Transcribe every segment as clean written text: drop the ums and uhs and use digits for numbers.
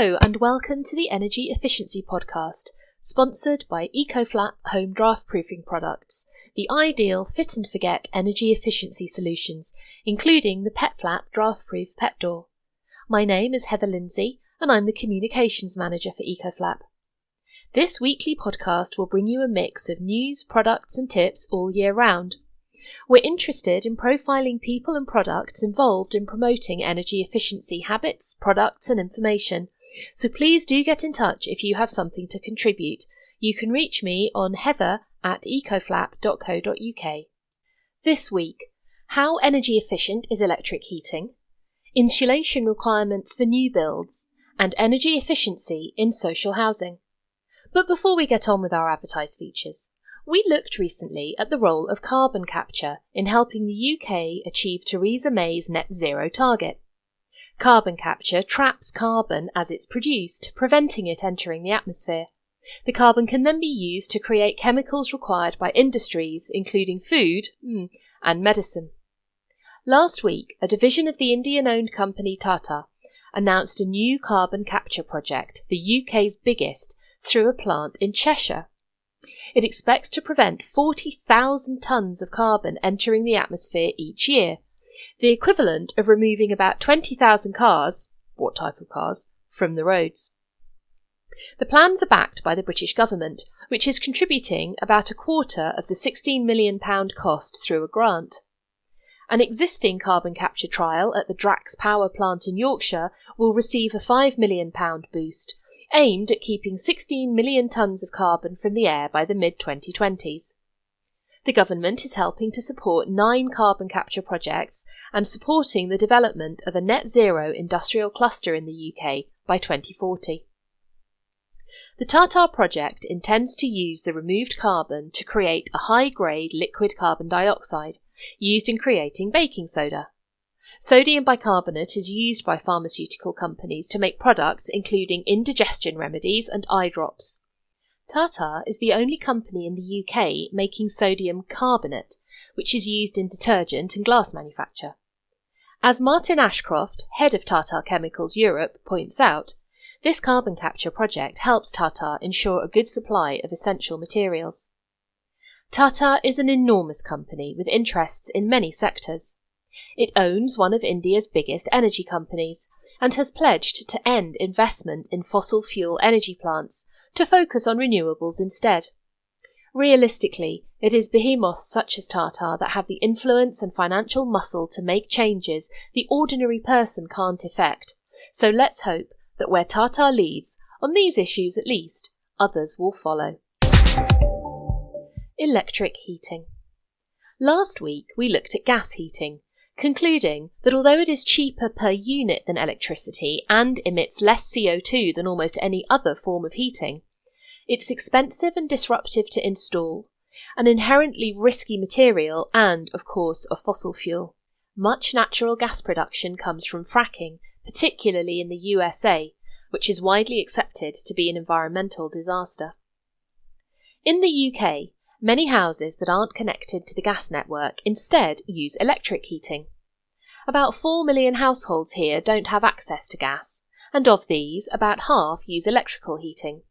Hello and welcome to the Energy Efficiency Podcast, sponsored by EcoFlap Home Draft Proofing Products, the ideal fit and forget energy efficiency solutions, including the PetFlap Draft Proof Pet Door. My name is Heather Lindsay and I'm the Communications Manager for EcoFlap. This weekly podcast will bring you a mix of news, products and tips all year round. We're interested in profiling people and products involved in promoting energy efficiency habits, products and information, so please do get in touch if you have something to contribute. You can reach me on heather@ecoflap.co.uk. This week, how energy efficient is electric heating, insulation requirements for new builds, and energy efficiency in social housing. But before we get on with our advertised features, we looked recently at the role of carbon capture in helping the UK achieve Theresa May's net zero target. Carbon capture traps carbon as it's produced, preventing it entering the atmosphere. The carbon can then be used to create chemicals required by industries, including food and medicine. Last week, a division of the Indian-owned company Tata announced a new carbon capture project, the UK's biggest, through a plant in Cheshire. It expects to prevent 40,000 tonnes of carbon entering the atmosphere each year, the equivalent of removing about 20,000 cars, what type of cars, from the roads. The plans are backed by the British government, which is contributing about a quarter of the £16 million cost through a grant. An existing carbon capture trial at the Drax Power Plant in Yorkshire will receive a £5 million boost, aimed at keeping 16 million tonnes of carbon from the air by the mid-2020s. The government is helping to support 9 carbon capture projects and supporting the development of a net zero industrial cluster in the UK by 2040. The Tata project intends to use the removed carbon to create a high-grade liquid carbon dioxide used in creating baking soda. Sodium bicarbonate is used by pharmaceutical companies to make products including indigestion remedies and eye drops. Tata is the only company in the UK making sodium carbonate, which is used in detergent and glass manufacture. As Martin Ashcroft, head of Tata Chemicals Europe, points out, this carbon capture project helps Tata ensure a good supply of essential materials. Tata is an enormous company with interests in many sectors. It owns one of India's biggest energy companies and has pledged to end investment in fossil fuel energy plants to focus on renewables instead. Realistically, it is behemoths such as Tata that have the influence and financial muscle to make changes the ordinary person can't effect, so let's hope that where Tata leads, on these issues at least, others will follow. Electric heating. Last week we looked at gas heating, concluding that although it is cheaper per unit than electricity and emits less CO2 than almost any other form of heating, it's expensive and disruptive to install, an inherently risky material and, of course, a fossil fuel. Much natural gas production comes from fracking, particularly in the USA, which is widely accepted to be an environmental disaster. In the UK, many houses that aren't connected to the gas network instead use electric heating. About 4 million households here don't have access to gas, and of these, about half use electrical heating.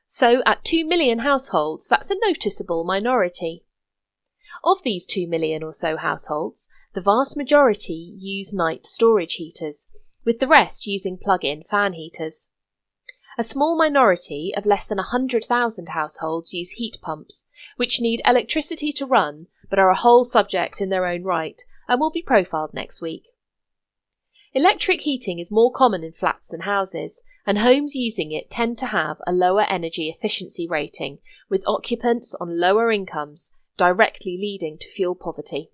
So at 2 million households, that's a noticeable minority. Of these 2 million or so households, the vast majority use night storage heaters, with the rest using plug-in fan heaters. A small minority of less than 100,000 households use heat pumps, which need electricity to run but are a whole subject in their own right and will be profiled next week. Electric heating is more common in flats than houses, and homes using it tend to have a lower energy efficiency rating, with occupants on lower incomes directly leading to fuel poverty.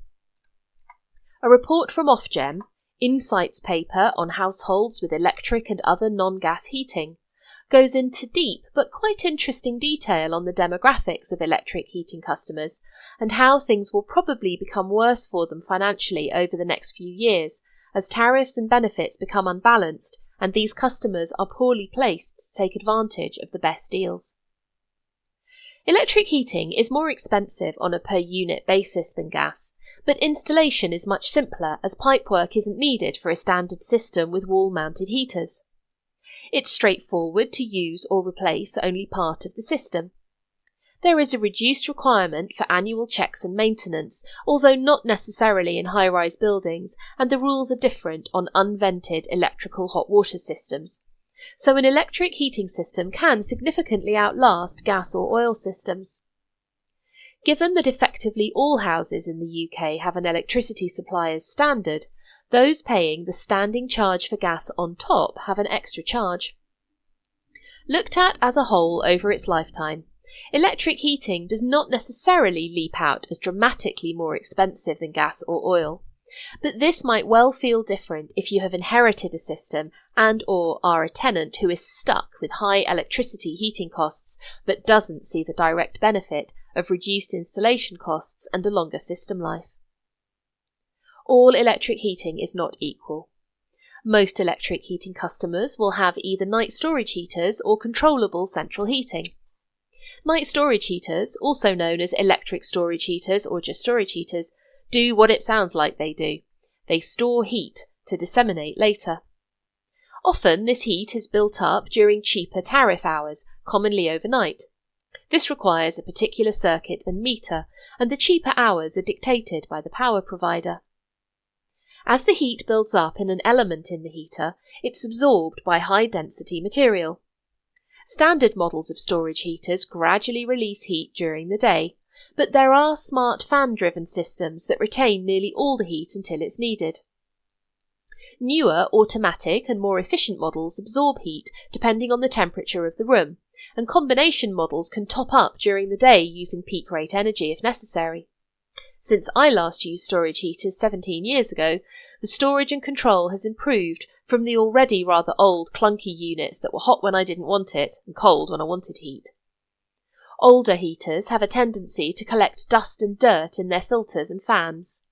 A report from Ofgem, Insight's paper on households with electric and other non-gas heating, goes into deep but quite interesting detail on the demographics of electric heating customers and how things will probably become worse for them financially over the next few years as tariffs and benefits become unbalanced and these customers are poorly placed to take advantage of the best deals. Electric heating is more expensive on a per unit basis than gas, but installation is much simpler as pipework isn't needed for a standard system with wall-mounted heaters. It's straightforward to use or replace only part of the system. There is a reduced requirement for annual checks and maintenance, although not necessarily in high-rise buildings, and the rules are different on unvented electrical hot water systems. So an electric heating system can significantly outlast gas or oil systems. Given that effectively all houses in the UK have an electricity supply as standard, those paying the standing charge for gas on top have an extra charge. Looked at as a whole over its lifetime, electric heating does not necessarily leap out as dramatically more expensive than gas or oil. But this might well feel different if you have inherited a system and/or are a tenant who is stuck with high electricity heating costs but doesn't see the direct benefit of reduced installation costs and a longer system life. All electric heating is not equal. Most electric heating customers will have either night storage heaters or controllable central heating. Night storage heaters, also known as electric storage heaters or just storage heaters, do what it sounds like they do. They store heat to disseminate later. Often this heat is built up during cheaper tariff hours, commonly overnight. This requires a particular circuit and meter, and the cheaper hours are dictated by the power provider. As the heat builds up in an element in the heater, it's absorbed by high-density material. Standard models of storage heaters gradually release heat during the day, but there are smart fan-driven systems that retain nearly all the heat until it's needed. Newer automatic and more efficient models absorb heat depending on the temperature of the room, and combination models can top up during the day using peak rate energy if necessary. Since I last used storage heaters 17 years ago, the storage and control has improved from the already rather old clunky units that were hot when I didn't want it and cold when I wanted heat. Older heaters have a tendency to collect dust and dirt in their filters and fans.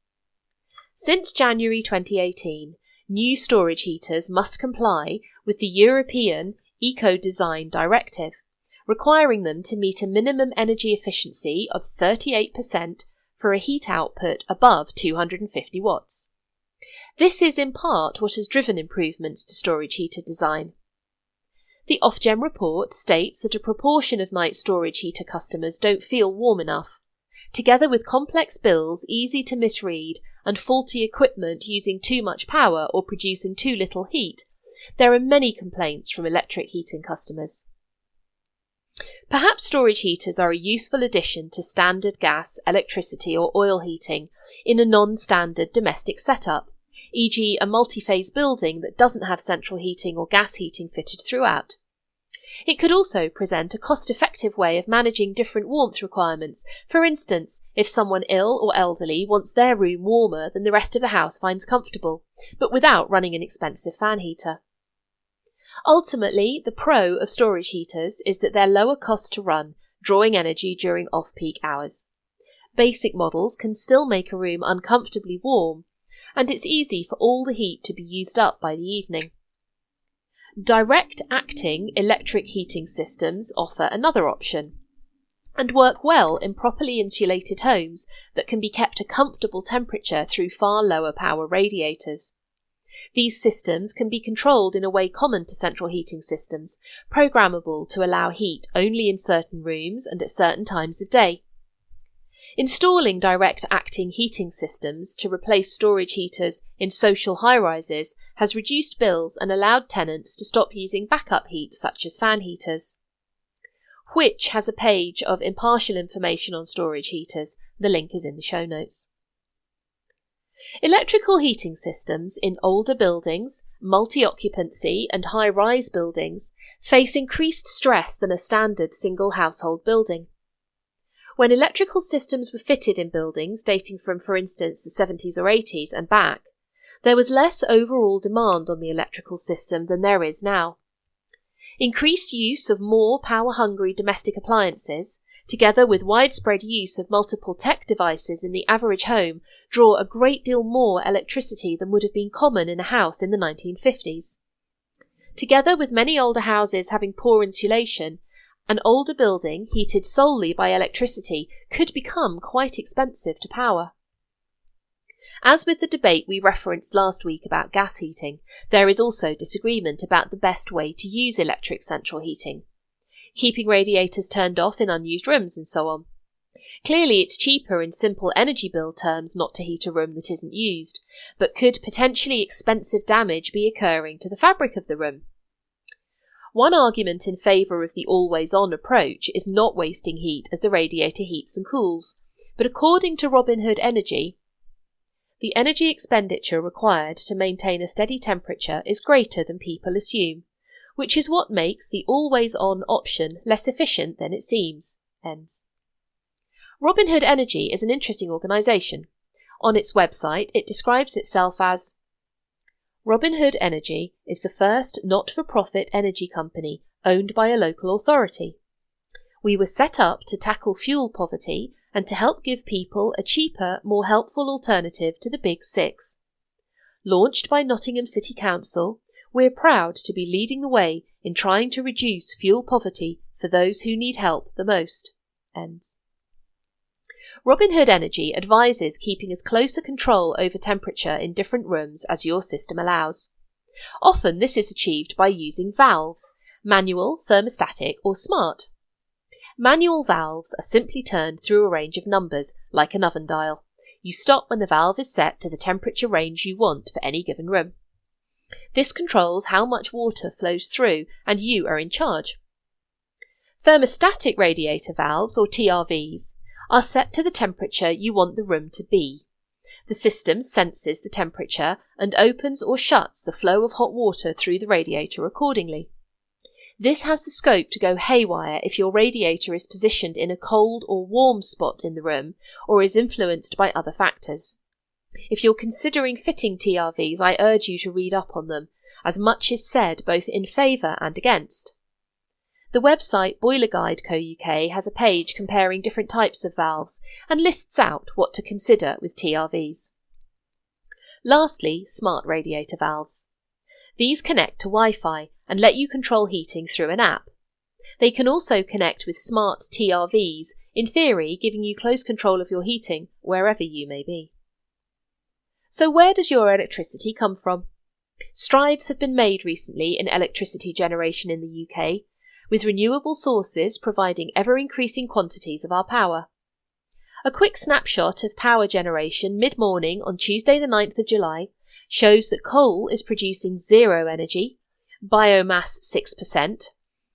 Since January 2018, new storage heaters must comply with the European Eco-Design Directive, requiring them to meet a minimum energy efficiency of 38% for a heat output above 250 watts. This is in part what has driven improvements to storage heater design. The Ofgem report states that a proportion of night storage heater customers don't feel warm enough. Together with complex bills easy to misread and faulty equipment using too much power or producing too little heat, there are many complaints from electric heating customers. Perhaps storage heaters are a useful addition to standard gas, electricity or oil heating in a non-standard domestic setup, e.g. a multi-phase building that doesn't have central heating or gas heating fitted throughout. It could also present a cost-effective way of managing different warmth requirements. For instance, if someone ill or elderly wants their room warmer than the rest of the house finds comfortable, but without running an expensive fan heater. Ultimately, the pro of storage heaters is that they're lower cost to run, drawing energy during off-peak hours. Basic models can still make a room uncomfortably warm, and it's easy for all the heat to be used up by the evening. Direct-acting electric heating systems offer another option, and work well in properly insulated homes that can be kept a comfortable temperature through far lower power radiators. These systems can be controlled in a way common to central heating systems, programmable to allow heat only in certain rooms and at certain times of day. Installing direct-acting heating systems to replace storage heaters in social high-rises has reduced bills and allowed tenants to stop using backup heat such as fan heaters. Which has a page of impartial information on storage heaters. The link is in the show notes. Electrical heating systems in older buildings, multi-occupancy and high-rise buildings face increased stress than a standard single household building. When electrical systems were fitted in buildings dating from, for instance, the 70s or 80s and back, there was less overall demand on the electrical system than there is now. Increased use of more power-hungry domestic appliances, together with widespread use of multiple tech devices in the average home, draw a great deal more electricity than would have been common in a house in the 1950s. Together with many older houses having poor insulation, an older building heated solely by electricity could become quite expensive to power. As with the debate we referenced last week about gas heating, there is also disagreement about the best way to use electric central heating, keeping radiators turned off in unused rooms and so on. Clearly it's cheaper in simple energy bill terms not to heat a room that isn't used, but could potentially expensive damage be occurring to the fabric of the room? One argument in favour of the always-on approach is not wasting heat as the radiator heats and cools, but according to Robinhood Energy, the energy expenditure required to maintain a steady temperature is greater than people assume, which is what makes the always-on option less efficient than it seems. Ends. Robinhood Energy is an interesting organisation. On its website, it describes itself as Robinhood Energy is the first not-for-profit energy company owned by a local authority. We were set up to tackle fuel poverty and to help give people a cheaper, more helpful alternative to the Big Six. Launched by Nottingham City Council, we're proud to be leading the way in trying to reduce fuel poverty for those who need help the most. Ends. Robinhood Energy advises keeping as close a control over temperature in different rooms as your system allows. Often this is achieved by using valves, manual, thermostatic or smart. Manual valves are simply turned through a range of numbers, like an oven dial. You stop when the valve is set to the temperature range you want for any given room. This controls how much water flows through, and you are in charge. Thermostatic radiator valves, or TRVs, are set to the temperature you want the room to be. The system senses the temperature and opens or shuts the flow of hot water through the radiator accordingly. This has the scope to go haywire if your radiator is positioned in a cold or warm spot in the room or is influenced by other factors. If you're considering fitting TRVs, I urge you to read up on them, as much is said both in favour and against. The website Boiler Guide Co UK has a page comparing different types of valves and lists out what to consider with TRVs. Lastly, smart radiator valves. These connect to Wi-Fi and let you control heating through an app. They can also connect with smart TRVs, in theory giving you close control of your heating wherever you may be. So where does your electricity come from? Strides have been made recently in electricity generation in the UK, with renewable sources providing ever-increasing quantities of our power. A quick snapshot of power generation mid-morning on Tuesday the 9th of July shows that coal is producing 0 energy, biomass 6%,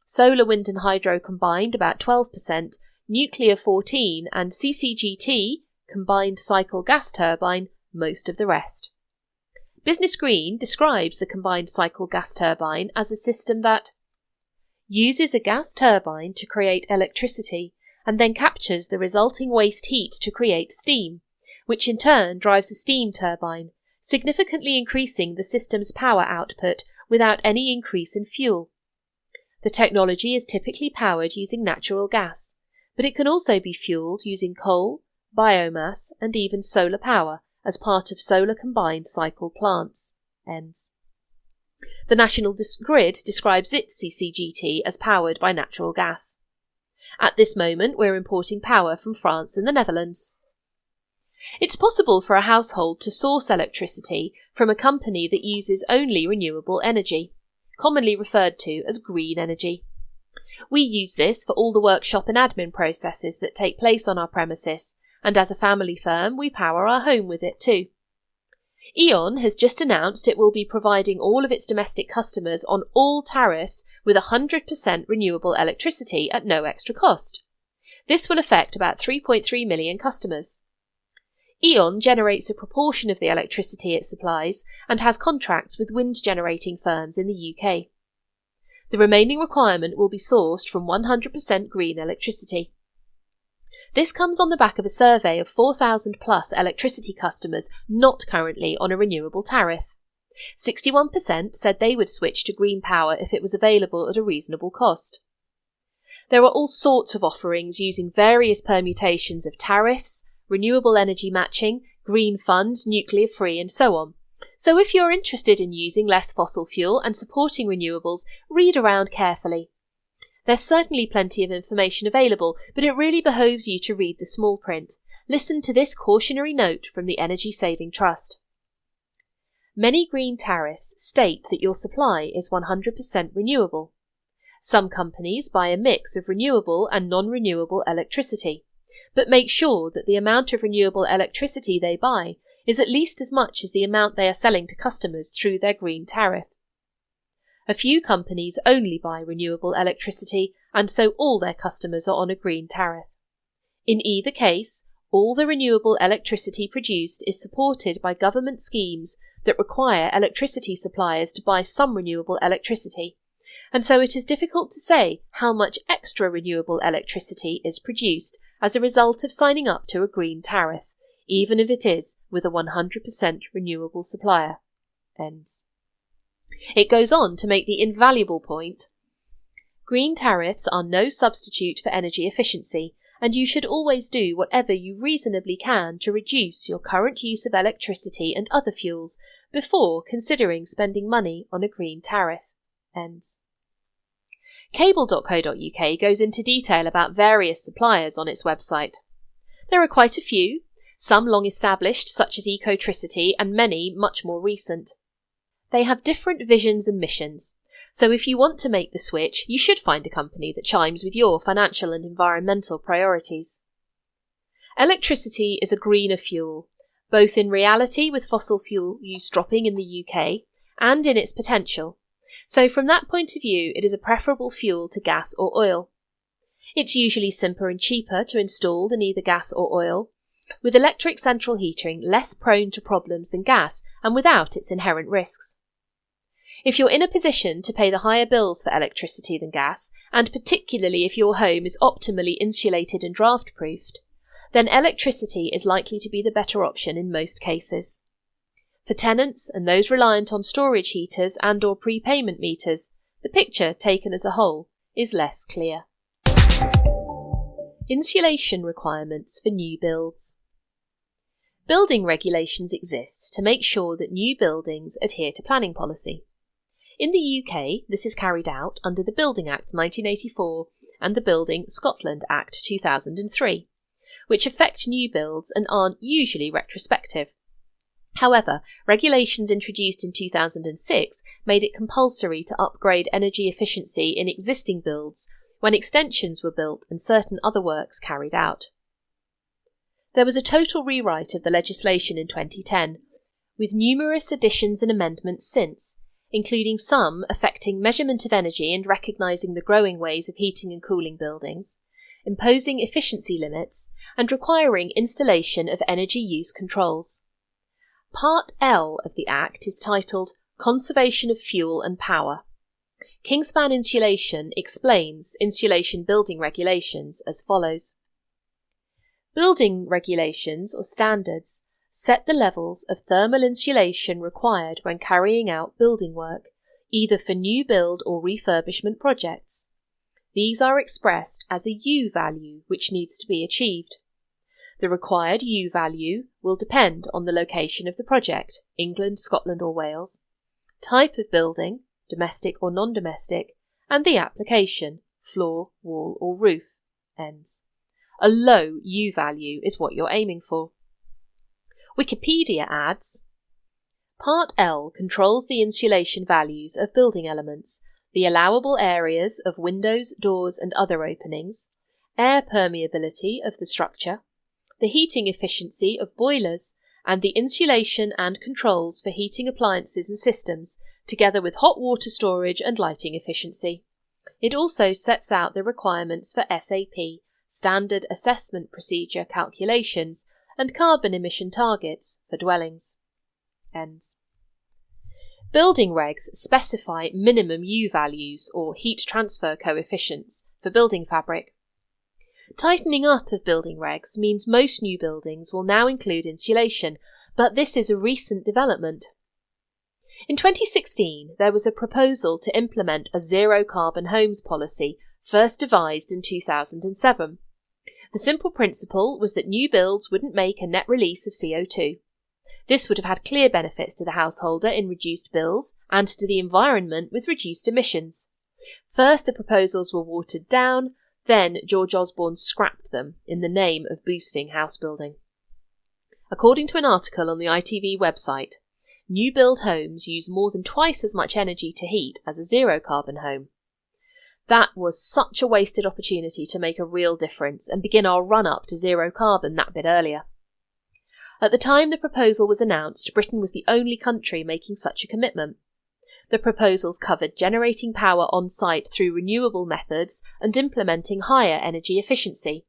solar, wind and hydro combined about 12%, nuclear 14% and CCGT, combined cycle gas turbine, most of the rest. Business Green describes the combined cycle gas turbine as a system that uses a gas turbine to create electricity and then captures the resulting waste heat to create steam, which in turn drives a steam turbine, significantly increasing the system's power output without any increase in fuel. The technology is typically powered using natural gas, but it can also be fuelled using coal, biomass and even solar power as part of solar combined cycle plants. Ends. The National Grid describes its CCGT as powered by natural gas. At this moment, we're importing power from France and the Netherlands. It's possible for a household to source electricity from a company that uses only renewable energy, commonly referred to as green energy. We use this for all the workshop and admin processes that take place on our premises, and as a family firm, we power our home with it too. E.ON has just announced it will be providing all of its domestic customers on all tariffs with 100% renewable electricity at no extra cost. This will affect about 3.3 million customers. E.ON generates a proportion of the electricity it supplies and has contracts with wind generating firms in the UK. The remaining requirement will be sourced from 100% green electricity. This comes on the back of a survey of 4,000 plus electricity customers not currently on a renewable tariff. 61% said they would switch to green power if it was available at a reasonable cost. There are all sorts of offerings using various permutations of tariffs, renewable energy matching, green funds, nuclear free and so on. So if you're interested in using less fossil fuel and supporting renewables, read around carefully. There's certainly plenty of information available, but it really behoves you to read the small print. Listen to this cautionary note from the Energy Saving Trust. Many green tariffs state that your supply is 100% renewable. Some companies buy a mix of renewable and non-renewable electricity, but make sure that the amount of renewable electricity they buy is at least as much as the amount they are selling to customers through their green tariff. A few companies only buy renewable electricity, and so all their customers are on a green tariff. In either case, all the renewable electricity produced is supported by government schemes that require electricity suppliers to buy some renewable electricity, and so it is difficult to say how much extra renewable electricity is produced as a result of signing up to a green tariff, even if it is with a 100% renewable supplier. Ends. It goes on to make the invaluable point: green tariffs are no substitute for energy efficiency, and you should always do whatever you reasonably can to reduce your current use of electricity and other fuels before considering spending money on a green tariff. Ends. Cable.co.uk goes into detail about various suppliers on its website. There are quite a few, some long established such as Ecotricity and many much more recent. They have different visions and missions, so if you want to make the switch, you should find a company that chimes with your financial and environmental priorities. Electricity is a greener fuel, both in reality with fossil fuel use dropping in the UK and in its potential. So from that point of view, it is a preferable fuel to gas or oil. It's usually simpler and cheaper to install than either gas or oil, with electric central heating less prone to problems than gas and without its inherent risks. If you're in a position to pay the higher bills for electricity than gas, and particularly if your home is optimally insulated and draft-proofed, then electricity is likely to be the better option in most cases. For tenants and those reliant on storage heaters and/or prepayment meters, the picture taken as a whole is less clear. Insulation requirements for new builds. Building regulations exist to make sure that new buildings adhere to planning policy. In the UK, this is carried out under the Building Act 1984 and the Building Scotland Act 2003, which affect new builds and aren't usually retrospective. However, regulations introduced in 2006 made it compulsory to upgrade energy efficiency in existing builds when extensions were built and certain other works carried out. There was a total rewrite of the legislation in 2010, with numerous additions and amendments since, including some affecting measurement of energy and recognising the growing ways of heating and cooling buildings, imposing efficiency limits, and requiring installation of energy use controls. Part L of the Act is titled Conservation of Fuel and Power. Kingspan Insulation explains insulation building regulations as follows. Building regulations or standards set the levels of thermal insulation required when carrying out building work, either for new build or refurbishment projects. These are expressed as a U value which needs to be achieved. The required U value will depend on the location of the project, England, Scotland or Wales, type of building, domestic or non-domestic, and the application, floor, wall or roof. Ends. A low U value is what you're aiming for. Wikipedia adds, Part L controls the insulation values of building elements, the allowable areas of windows, doors and other openings, air permeability of the structure, the heating efficiency of boilers, and the insulation and controls for heating appliances and systems, together with hot water storage and lighting efficiency. It also sets out the requirements for SAP, Standard Assessment Procedure calculations, and carbon emission targets for dwellings. Ends. Building regs specify minimum U values or heat transfer coefficients for building fabric. Tightening up of building regs means most new buildings will now include insulation, but this is a recent development. In 2016, there was a proposal to implement a zero-carbon homes policy, first devised in 2007. The simple principle was that new builds wouldn't make a net release of CO2. This would have had clear benefits to the householder in reduced bills and to the environment with reduced emissions. First the proposals were watered down, then George Osborne scrapped them in the name of boosting house building. According to an article on the ITV website, new build homes use more than twice as much energy to heat as a zero-carbon home. That was such a wasted opportunity to make a real difference and begin our run-up to zero carbon that bit earlier. At the time the proposal was announced, Britain was the only country making such a commitment. The proposals covered generating power on site through renewable methods and implementing higher energy efficiency.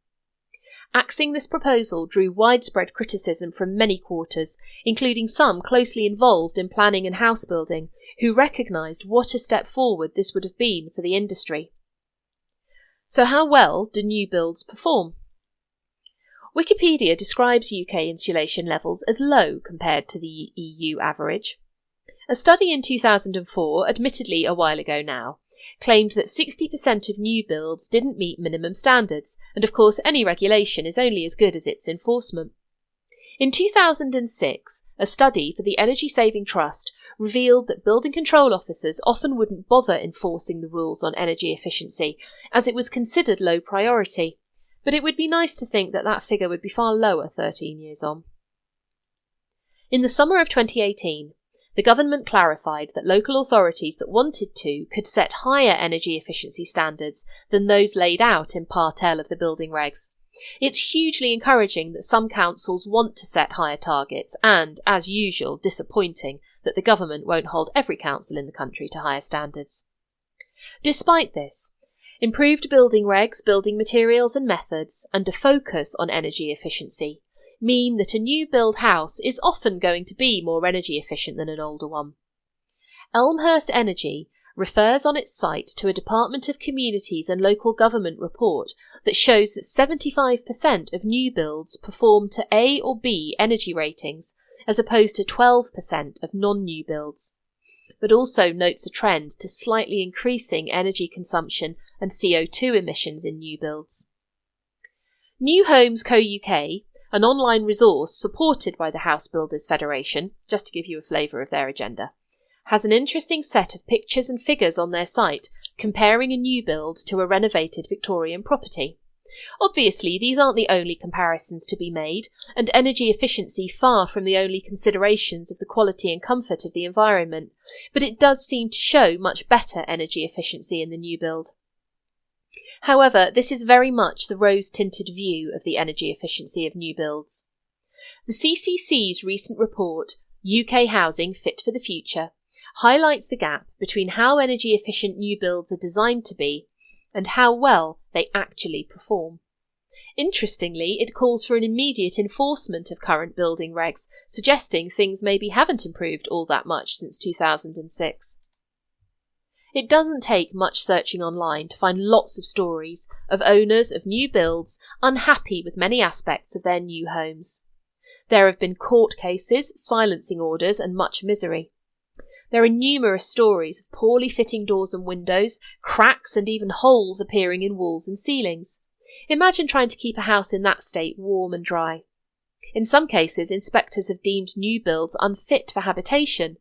Axing this proposal drew widespread criticism from many quarters, including some closely involved in planning and house building, who recognised what a step forward this would have been for the industry. So how well do new builds perform? Wikipedia describes UK insulation levels as low compared to the EU average. A study in 2004, admittedly a while ago now, claimed that 60% of new builds didn't meet minimum standards, and of course any regulation is only as good as its enforcement. In 2006, a study for the Energy Saving Trust revealed that building control officers often wouldn't bother enforcing the rules on energy efficiency, as it was considered low priority, but it would be nice to think that that figure would be far lower 13 years on. In the summer of 2018, the government clarified that local authorities that wanted to could set higher energy efficiency standards than those laid out in Part L of the building regs. It's hugely encouraging that some councils want to set higher targets and, as usual, disappointing that the government won't hold every council in the country to higher standards. Despite this, improved building regs, building materials and methods, and a focus on energy efficiency mean that a new build house is often going to be more energy efficient than an older one. Elmhurst Energy refers on its site to a Department of Communities and Local Government report that shows that 75% of new builds perform to A or B energy ratings, as opposed to 12% of non-new builds, but also notes a trend to slightly increasing energy consumption and CO2 emissions in new builds. New Homes Co UK, an online resource supported by the House Builders Federation, just to give you a flavour of their agenda, has an interesting set of pictures and figures on their site comparing a new build to a renovated Victorian property. Obviously, these aren't the only comparisons to be made, and energy efficiency far from the only considerations of the quality and comfort of the environment, but it does seem to show much better energy efficiency in the new build. However, this is very much the rose-tinted view of the energy efficiency of new builds. The CCC's recent report, UK Housing Fit for the Future, highlights the gap between how energy efficient new builds are designed to be and how well they actually perform. Interestingly, it calls for an immediate enforcement of current building regs, suggesting things maybe haven't improved all that much since 2006. It doesn't take much searching online to find lots of stories of owners of new builds unhappy with many aspects of their new homes. There have been court cases, silencing orders, and much misery. There are numerous stories of poorly fitting doors and windows, cracks and even holes appearing in walls and ceilings. Imagine trying to keep a house in that state warm and dry. In some cases, inspectors have deemed new builds unfit for habitation.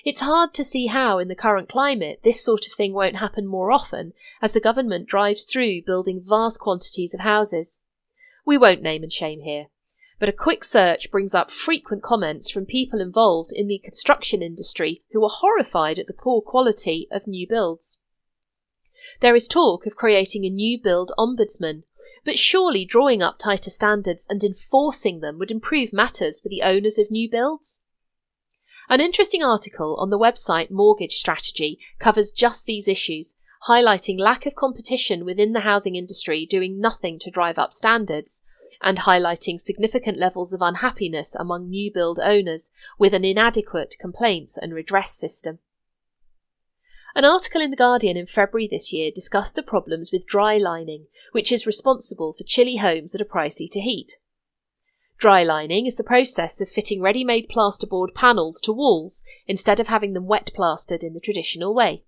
It's hard to see how, in the current climate, this sort of thing won't happen more often as the government drives through building vast quantities of houses. We won't name and shame here, but a quick search brings up frequent comments from people involved in the construction industry who are horrified at the poor quality of new builds. There is talk of creating a new build ombudsman, but surely drawing up tighter standards and enforcing them would improve matters for the owners of new builds. An interesting article on the website Mortgage Strategy covers just these issues, highlighting lack of competition within the housing industry doing nothing to drive up standards, and highlighting significant levels of unhappiness among new build owners with an inadequate complaints and redress system. An article in The Guardian in February this year discussed the problems with dry lining, which is responsible for chilly homes that are pricey to heat. Dry lining is the process of fitting ready-made plasterboard panels to walls instead of having them wet plastered in the traditional way.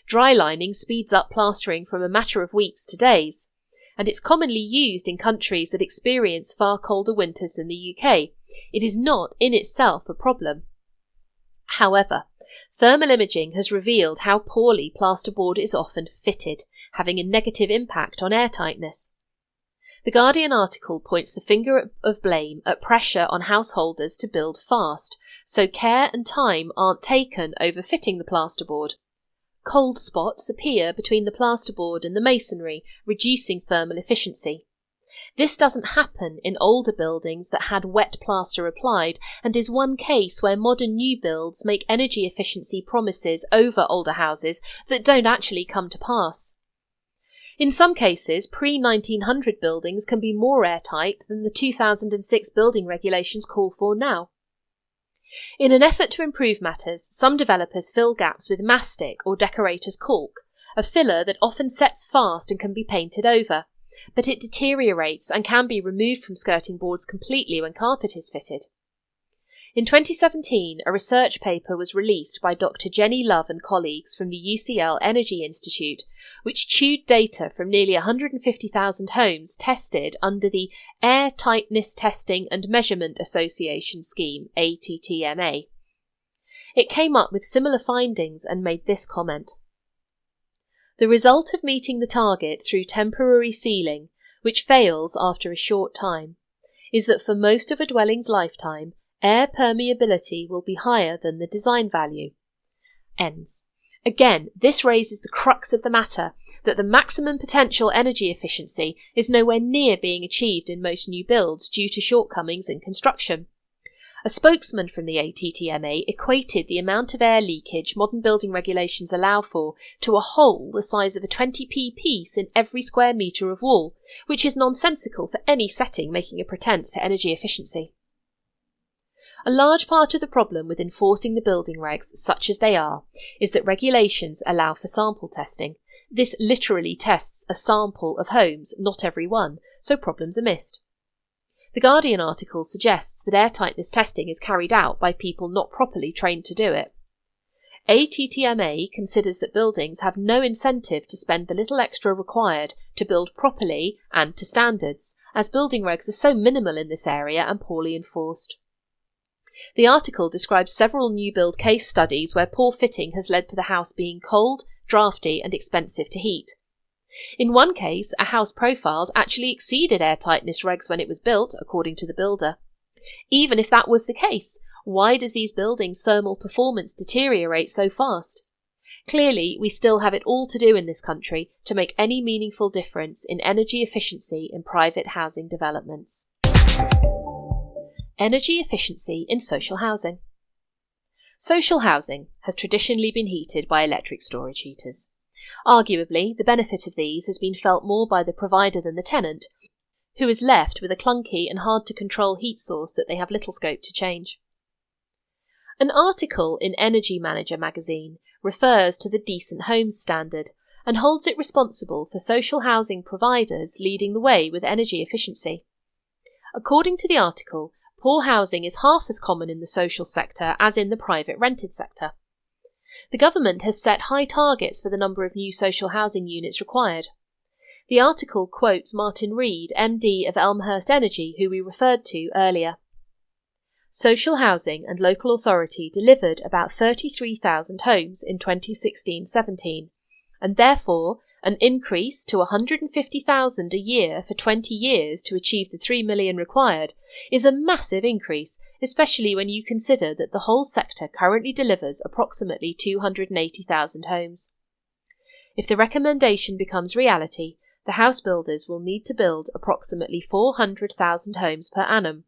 Dry lining speeds up plastering from a matter of weeks to days, and it's commonly used in countries that experience far colder winters than the UK. It is not in itself a problem. However, Thermal imaging has revealed how poorly plasterboard is often fitted, having a negative impact on airtightness. The Guardian article points the finger of blame at pressure on householders to build fast, so care and time aren't taken over fitting the plasterboard. Cold spots appear between the plasterboard and the masonry, reducing thermal efficiency. This doesn't happen in older buildings that had wet plaster applied, and is one case where modern new builds make energy efficiency promises over older houses that don't actually come to pass. In some cases, pre-1900 buildings can be more airtight than the 2006 building regulations call for now. In an effort to improve matters, some developers fill gaps with mastic or decorator's caulk, a filler that often sets fast and can be painted over, but it deteriorates and can be removed from skirting boards completely when carpet is fitted. In 2017, a research paper was released by Dr. Jenny Love and colleagues from the UCL Energy Institute, which chewed data from nearly 150,000 homes tested under the Air Tightness Testing and Measurement Association scheme, ATTMA. It came up with similar findings and made this comment. The result of meeting the target through temporary sealing, which fails after a short time, is that for most of a dwelling's lifetime, air permeability will be higher than the design value. Ends. Again, this raises the crux of the matter, that the maximum potential energy efficiency is nowhere near being achieved in most new builds due to shortcomings in construction. A spokesman from the ATTMA equated the amount of air leakage modern building regulations allow for to a hole the size of a 20p piece in every square metre of wall, which is nonsensical for any setting making a pretence to energy efficiency. A large part of the problem with enforcing the building regs, such as they are, is that regulations allow for sample testing. This literally tests a sample of homes, not every one, so problems are missed. The Guardian article suggests that airtightness testing is carried out by people not properly trained to do it. ATTMA considers that buildings have no incentive to spend the little extra required to build properly and to standards, as building regs are so minimal in this area and poorly enforced. The article describes several new build case studies where poor fitting has led to the house being cold, drafty and expensive to heat. In one case, a house profiled actually exceeded airtightness regs when it was built, according to the builder. Even if that was the case, why does these buildings' thermal performance deteriorate so fast? Clearly, we still have it all to do in this country to make any meaningful difference in energy efficiency in private housing developments. Energy efficiency in social housing. Social housing has traditionally been heated by electric storage heaters. Arguably, the benefit of these has been felt more by the provider than the tenant, who is left with a clunky and hard-to-control heat source that they have little scope to change. An article in Energy Manager magazine refers to the Decent Homes Standard and holds it responsible for social housing providers leading the way with energy efficiency. According to the article, poor housing is half as common in the social sector as in the private rented sector. The government has set high targets for the number of new social housing units required. The article quotes Martin Reed, MD of Elmhurst Energy, who we referred to earlier. Social housing and local authority delivered about 33,000 homes in 2016-17, and therefore an increase to 150,000 a year for 20 years to achieve the 3 million required is a massive increase, especially when you consider that the whole sector currently delivers approximately 280,000 homes. If the recommendation becomes reality, the house builders will need to build approximately 400,000 homes per annum,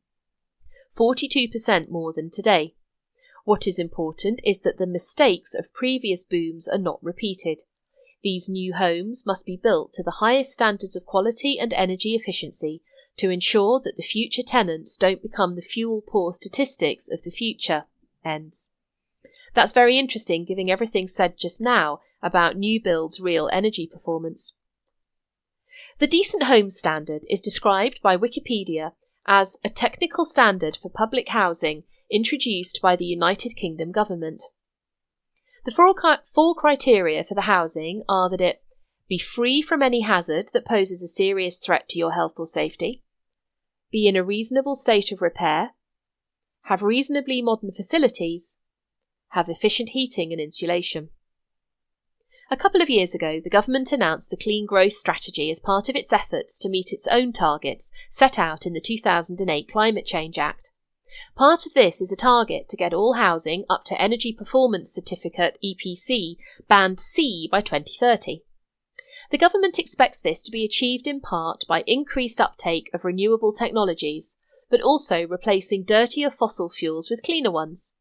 42% more than today. What is important is that the mistakes of previous booms are not repeated. These new homes must be built to the highest standards of quality and energy efficiency to ensure that the future tenants don't become the fuel-poor statistics of the future. Ends. That's very interesting, given everything said just now about new builds' real energy performance. The Decent Homes Standard is described by Wikipedia as a technical standard for public housing introduced by the United Kingdom government. The four criteria for the housing are that it be free from any hazard that poses a serious threat to your health or safety, be in a reasonable state of repair, have reasonably modern facilities, have efficient heating and insulation. A couple of years ago, the government announced the Clean Growth Strategy as part of its efforts to meet its own targets set out in the 2008 Climate Change Act. Part of this is a target to get all housing up to Energy Performance Certificate EPC Band C by 2030. The government expects this to be achieved in part by increased uptake of renewable technologies, but also replacing dirtier fossil fuels with cleaner ones.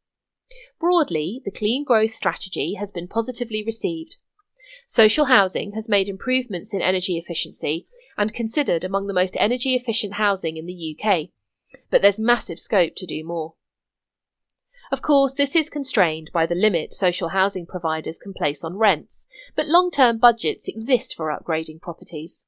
Broadly, the Clean Growth Strategy has been positively received. Social housing has made improvements in energy efficiency and considered among the most energy-efficient housing in the UK, but there's massive scope to do more. Of course, this is constrained by the limit social housing providers can place on rents, but long-term budgets exist for upgrading properties.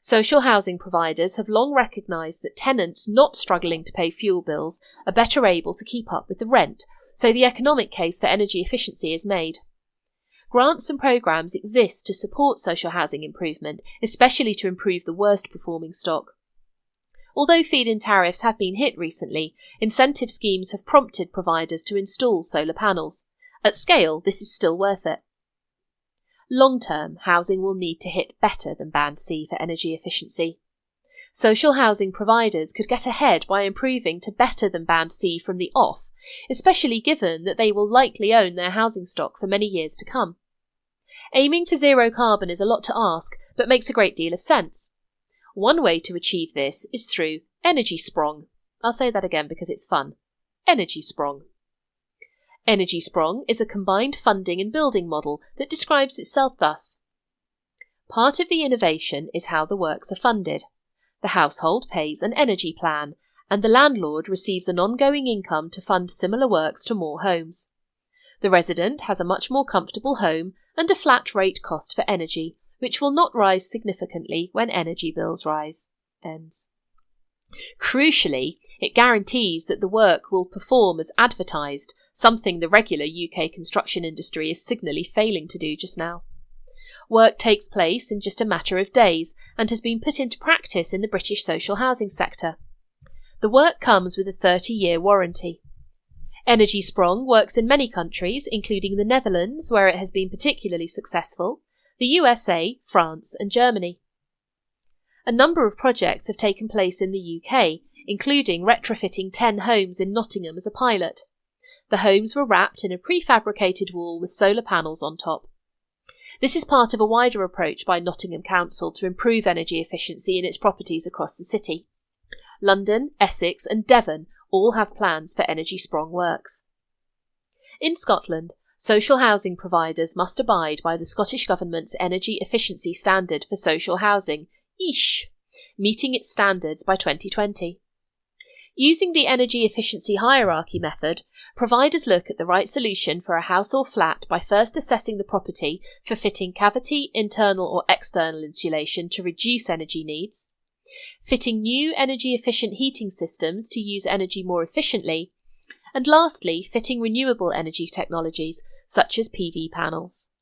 Social housing providers have long recognised that tenants not struggling to pay fuel bills are better able to keep up with the rent, so the economic case for energy efficiency is made. Grants and programmes exist to support social housing improvement, especially to improve the worst performing stock. Although feed-in tariffs have been hit recently, incentive schemes have prompted providers to install solar panels. At scale, this is still worth it. Long-term, housing will need to hit better than Band C for energy efficiency. Social housing providers could get ahead by improving to better than Band C from the off, especially given that they will likely own their housing stock for many years to come. Aiming for zero carbon is a lot to ask, but makes a great deal of sense. One way to achieve this is through Energy Sprong. I'll say that again because it's fun. Energy Sprong. Energy Sprong is a combined funding and building model that describes itself thus. Part of the innovation is how the works are funded. The household pays an energy plan, and the landlord receives an ongoing income to fund similar works to more homes. The resident has a much more comfortable home and a flat rate cost for energy, which will not rise significantly when energy bills rise. Ends. Crucially, it guarantees that the work will perform as advertised, something the regular UK construction industry is signally failing to do just now. Work takes place in just a matter of days and has been put into practice in the British social housing sector. The work comes with a 30-year warranty. Energy Sprong works in many countries, including the Netherlands, where it has been particularly successful, the USA, France and Germany. A number of projects have taken place in the UK, including retrofitting 10 homes in Nottingham as a pilot. The homes were wrapped in a prefabricated wall with solar panels on top. This is part of a wider approach by Nottingham Council to improve energy efficiency in its properties across the city. London, Essex and Devon all have plans for Energy Sprong works. In Scotland, social housing providers must abide by the Scottish Government's Energy Efficiency Standard for social housing, EESH, meeting its standards by 2020. Using the energy efficiency hierarchy method, providers look at the right solution for a house or flat by first assessing the property for fitting cavity, internal or external insulation to reduce energy needs, fitting new energy-efficient heating systems to use energy more efficiently, and lastly, fitting renewable energy technologies such as PV panels.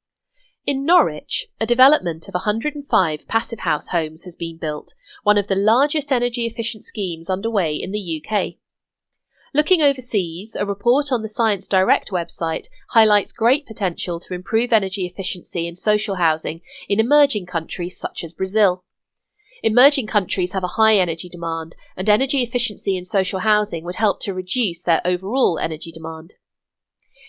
In Norwich, a development of 105 passive house homes has been built, one of the largest energy-efficient schemes underway in the UK. Looking overseas, a report on the Science Direct website highlights great potential to improve energy efficiency in social housing in emerging countries such as Brazil. Emerging countries have a high energy demand, and energy efficiency in social housing would help to reduce their overall energy demand.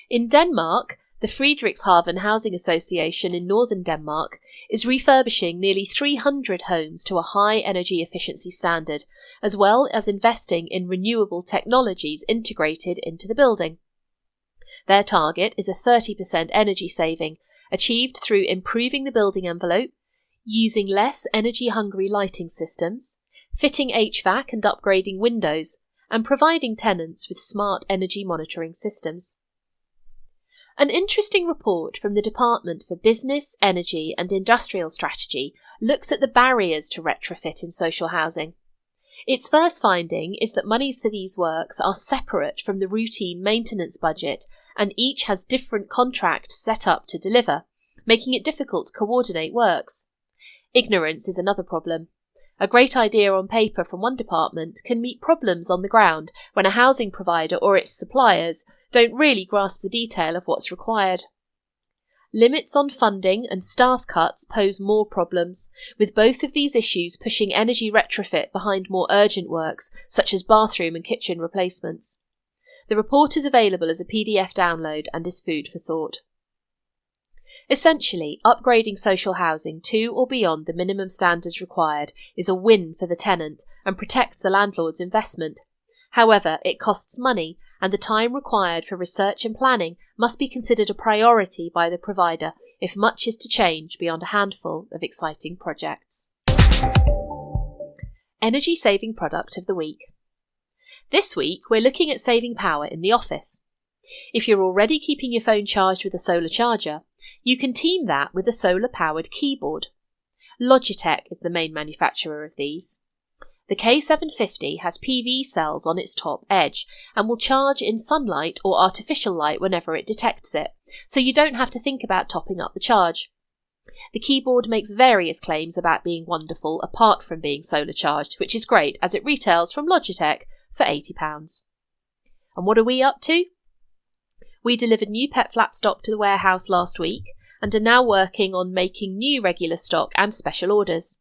In Denmark, the Frederikshavn Housing Association in northern Denmark is refurbishing nearly 300 homes to a high energy efficiency standard, as well as investing in renewable technologies integrated into the building. Their target is a 30% energy saving, achieved through improving the building envelope, using less energy-hungry lighting systems, fitting HVAC and upgrading windows, and providing tenants with smart energy monitoring systems. An interesting report from the Department for Business, Energy and Industrial Strategy looks at the barriers to retrofit in social housing. Its first finding is that monies for these works are separate from the routine maintenance budget, and each has different contracts set up to deliver, making it difficult to coordinate works. Ignorance is another problem. A great idea on paper from one department can meet problems on the ground when a housing provider or its suppliers don't really grasp the detail of what's required. Limits on funding and staff cuts pose more problems, with both of these issues pushing energy retrofit behind more urgent works, such as bathroom and kitchen replacements. The report is available as a PDF download and is food for thought. Essentially, upgrading social housing to or beyond the minimum standards required is a win for the tenant and protects the landlord's investment. However, it costs money, and the time required for research and planning must be considered a priority by the provider if much is to change beyond a handful of exciting projects. Energy saving product of the week. This week, we're looking at saving power in the office. If you're already keeping your phone charged with a solar charger, you can team that with a solar-powered keyboard. Logitech is the main manufacturer of these. The K750 has PV cells on its top edge and will charge in sunlight or artificial light whenever it detects it, so you don't have to think about topping up the charge. The keyboard makes various claims about being wonderful apart from being solar charged, which is great as it retails from Logitech for £80. And what are we up to? We delivered new pet flap stock to the warehouse last week and are now working on making new regular stock and special orders.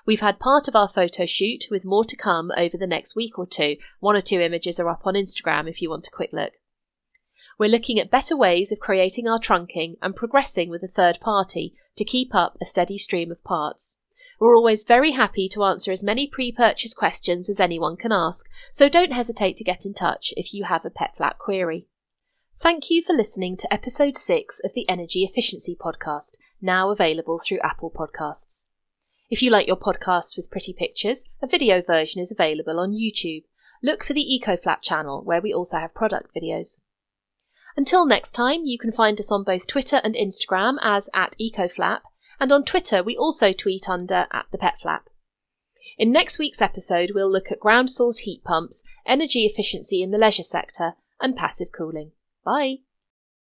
We've had part of our photo shoot with more to come over the next week or two. 1 or 2 images are up on Instagram if you want a quick look. We're looking at better ways of creating our trunking and progressing with a third party to keep up a steady stream of parts. We're always very happy to answer as many pre-purchase questions as anyone can ask, so don't hesitate to get in touch if you have a pet flap query. Thank you for listening to episode 6 of the Energy Efficiency Podcast, now available through Apple Podcasts. If you like your podcasts with pretty pictures, a video version is available on YouTube. Look for the EcoFlap channel, where we also have product videos. Until next time, you can find us on both Twitter and Instagram as @EcoFlap, and on Twitter we also tweet under @ThePetFlap. In next week's episode, we'll look at ground source heat pumps, energy efficiency in the leisure sector, and passive cooling. Bye!